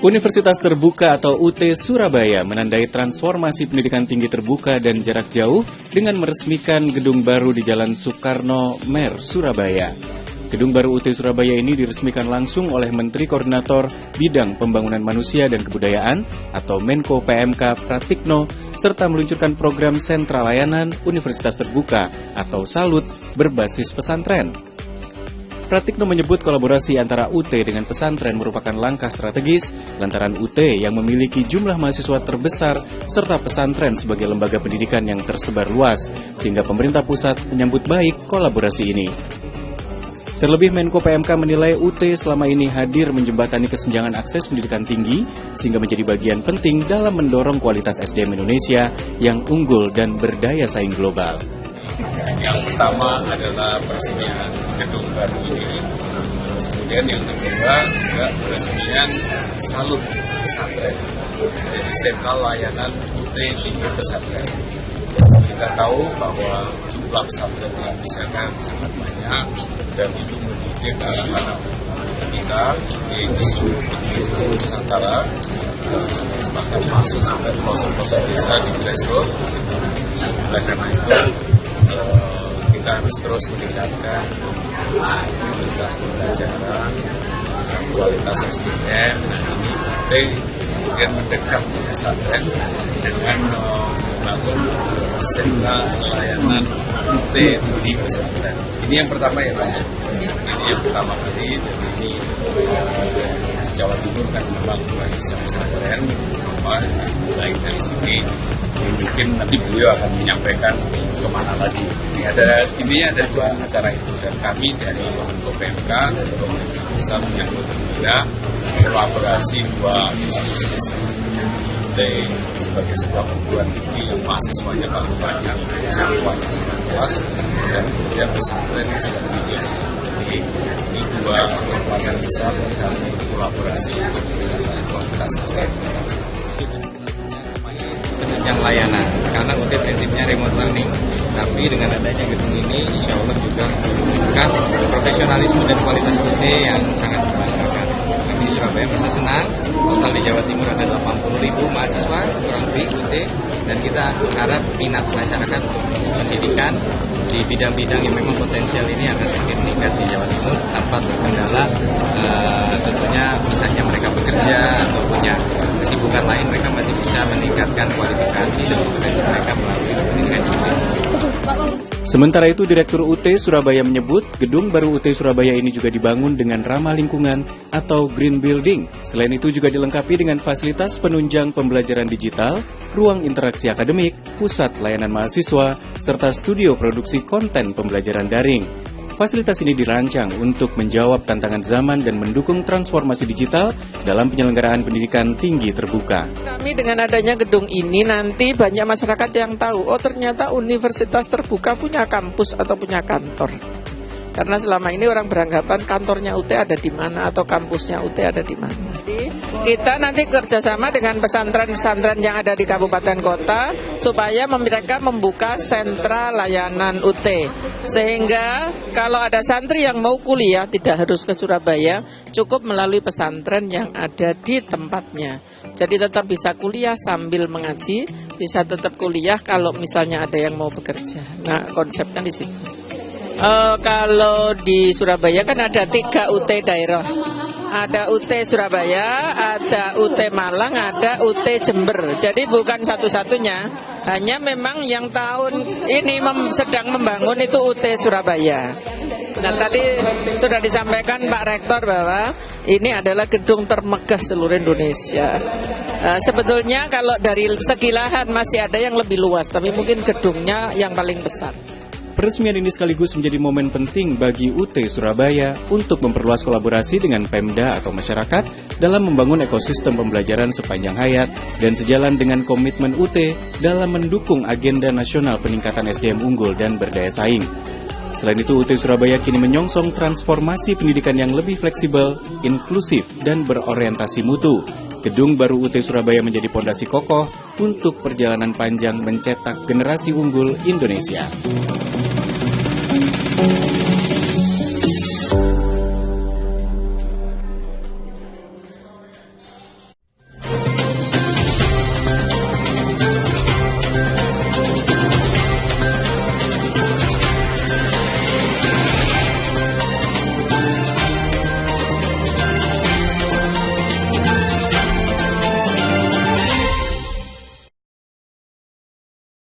Universitas Terbuka atau UT Surabaya menandai transformasi pendidikan tinggi terbuka dan jarak jauh dengan meresmikan gedung baru di Jalan Soekarno Mer, Surabaya. Gedung baru UT Surabaya ini diresmikan langsung oleh Menteri Koordinator Bidang Pembangunan Manusia dan Kebudayaan atau Menko PMK Pratikno serta meluncurkan program Sentra Layanan Universitas Terbuka atau SALUT berbasis pesantren. Pratikno menyebut kolaborasi antara UT dengan pesantren merupakan langkah strategis lantaran UT yang memiliki jumlah mahasiswa terbesar serta pesantren sebagai lembaga pendidikan yang tersebar luas sehingga pemerintah pusat menyambut baik kolaborasi ini. Terlebih Menko PMK menilai UT selama ini hadir menjembatani kesenjangan akses pendidikan tinggi sehingga menjadi bagian penting dalam mendorong kualitas SDM Indonesia yang unggul dan berdaya saing global. Yang pertama adalah peresmian gedung baru ini, terus kemudian yang kedua juga peresmian SALUT pesantren, jadi Sentral Layanan UT Tinggi Pesantren. Kita tahu bahwa jumlah pesantren yang disediakan sangat banyak dan itu mendidik anak-anak kita di seluruh penjuru Nusantara, bahkan masuk sampai pelosok-pelosok desa di grassroots. Oleh karena itu kita harus terus meningkatkan kualitas pembelajaran, kualitas SDM. Ini kemudian mendekat ke pesantren dengan membangun sentra layanan UT di pesantren. Ini yang pertama ya Pak. Ini yang pertama kali, dan ini Jawa Timur kan memang basis pesantren, baik dari sini. Mungkin nanti beliau akan menyampaikan kemana lagi. Ini ada dua acara itu, dan kami dari Menko PMK dan pemerintah pusat menyambut gembira kolaborasi dua institusi sebagai sebuah perguruan tinggi yang mahasiswanya paling banyak, jangkauannya sangat luas, dan kemudian pesantren yang sudah menjadi ini dua kekuatan besar misalnya kolaborasi untuk meningkatkan kualitas SDM. Penunjang layanan, karena UT prinsipnya remote learning, tapi dengan adanya gedung ini insya Allah juga menunjukkan profesionalisme dan kualitas UT yang sangat dibanggakan. Kami di Surabaya merasa senang, total di Jawa Timur ada 80.000 mahasiswa kurang lebih UT, dan kita harap minat masyarakat pendidikan di bidang-bidang yang memang potensial ini akan semakin meningkat di Jawa Timur tanpa terkendala tentunya misalnya mereka bekerja atau punya kesibukan lain, mereka masih bisa meningkatkan kualifikasi dan kompetensi mereka melalui pendidikan juga. Sementara itu, Direktur UT Surabaya menyebut gedung baru UT Surabaya ini juga dibangun dengan ramah lingkungan atau green building. Selain itu juga dilengkapi dengan fasilitas penunjang pembelajaran digital, ruang interaksi akademik, pusat layanan mahasiswa, serta studio produksi konten pembelajaran daring. Fasilitas ini dirancang untuk menjawab tantangan zaman dan mendukung transformasi digital dalam penyelenggaraan pendidikan tinggi terbuka. Kami dengan adanya gedung ini nanti banyak masyarakat yang tahu, oh ternyata universitas terbuka punya kampus atau punya kantor. Karena selama ini orang beranggapan kantornya UT ada di mana atau kampusnya UT ada di mana. Jadi kita nanti kerjasama dengan pesantren-pesantren yang ada di kabupaten kota supaya mereka membuka sentra layanan UT. Sehingga kalau ada santri yang mau kuliah tidak harus ke Surabaya, cukup melalui pesantren yang ada di tempatnya. Jadi tetap bisa kuliah sambil mengaji, bisa tetap kuliah kalau misalnya ada yang mau bekerja. Nah, konsepnya di situ. Kalau di Surabaya kan ada 3 UT daerah. Ada UT Surabaya, ada UT Malang, ada UT Jember. Jadi bukan satu-satunya. Hanya memang yang tahun ini sedang membangun itu UT Surabaya. Nah tadi sudah disampaikan Pak Rektor bahwa ini adalah gedung termegah seluruh Indonesia. Sebetulnya kalau dari segi lahan masih ada yang lebih luas, tapi mungkin gedungnya yang paling besar. Peresmian ini sekaligus menjadi momen penting bagi UT Surabaya untuk memperluas kolaborasi dengan Pemda atau masyarakat dalam membangun ekosistem pembelajaran sepanjang hayat dan sejalan dengan komitmen UT dalam mendukung agenda nasional peningkatan SDM unggul dan berdaya saing. Selain itu, UT Surabaya kini menyongsong transformasi pendidikan yang lebih fleksibel, inklusif, dan berorientasi mutu. Gedung baru UT Surabaya menjadi pondasi kokoh untuk perjalanan panjang mencetak generasi unggul Indonesia.